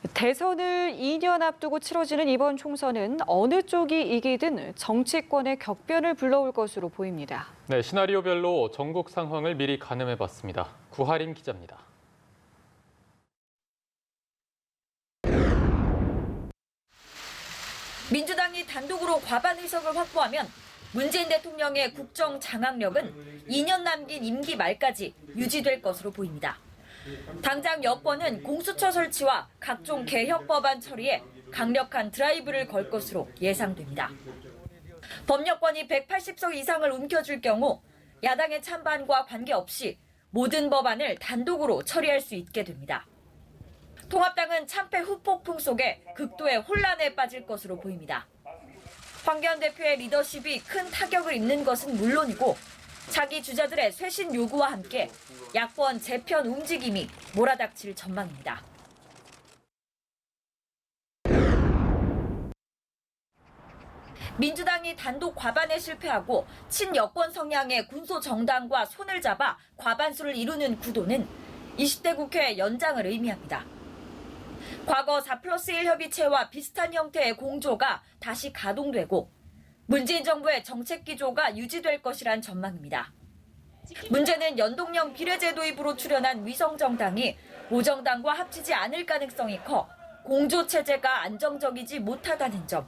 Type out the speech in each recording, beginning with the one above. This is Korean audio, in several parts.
대선을 2년 앞두고 치러지는 이번 총선은 어느 쪽이 이기든 정치권의 격변을 불러올 것으로 보입니다. 네, 시나리오별로 전국 상황을 미리 가늠해봤습니다. 구하림 기자입니다. 민주당이 단독으로 과반 의석을 확보하면 문재인 대통령의 국정 장악력은 2년 남긴 임기 말까지 유지될 것으로 보입니다. 당장 여권은 공수처 설치와 각종 개혁 법안 처리에 강력한 드라이브를 걸 것으로 예상됩니다. 범여권이 180석 이상을 움켜쥘 경우 야당의 찬반과 관계없이 모든 법안을 단독으로 처리할 수 있게 됩니다. 통합당은 참패 후폭풍 속에 극도의 혼란에 빠질 것으로 보입니다. 황교안 대표의 리더십이 큰 타격을 입는 것은 물론이고 자기 주자들의 쇄신 요구와 함께 야권 재편 움직임이 몰아닥칠 전망입니다. 민주당이 단독 과반에 실패하고 친여권 성향의 군소정당과 손을 잡아 과반수를 이루는 구도는 20대 국회 연장을 의미합니다. 과거 4+1 협의체와 비슷한 형태의 공조가 다시 가동되고 문재인 정부의 정책 기조가 유지될 것이란 전망입니다. 문제는 연동형 비례제 도입으로 출현한 위성정당이 모정당과 합치지 않을 가능성이 커 공조체제가 안정적이지 못하다는 점.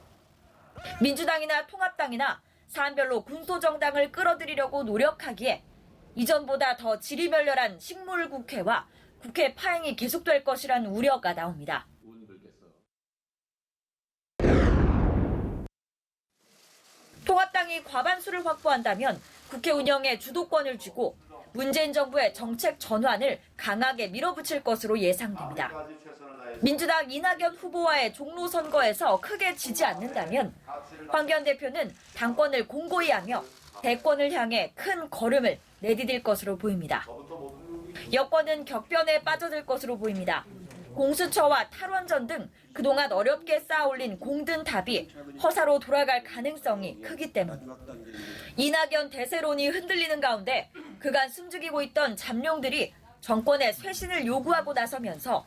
민주당이나 통합당이나 사안별로 군소정당을 끌어들이려고 노력하기에 이전보다 더 지리멸렬한 식물국회와 국회 파행이 계속될 것이란 우려가 나옵니다. 통합당이 과반수를 확보한다면 국회 운영에 주도권을 쥐고 문재인 정부의 정책 전환을 강하게 밀어붙일 것으로 예상됩니다. 민주당 이낙연 후보와의 종로 선거에서 크게 지지 않는다면 황교안 대표는 당권을 공고히 하며 대권을 향해 큰 걸음을 내디딜 것으로 보입니다. 여권은 격변에 빠져들 것으로 보입니다. 공수처와 탈원전 등 그동안 어렵게 쌓아올린 공든 답이 허사로 돌아갈 가능성이 크기 때문. 이낙연 대세론이 흔들리는 가운데 그간 숨죽이고 있던 잠룡들이 정권의 쇄신을 요구하고 나서면서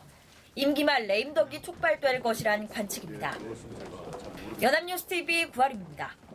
임기 말 레임덕이 촉발될 것이란 관측입니다. 연합뉴스TV 구하림입니다.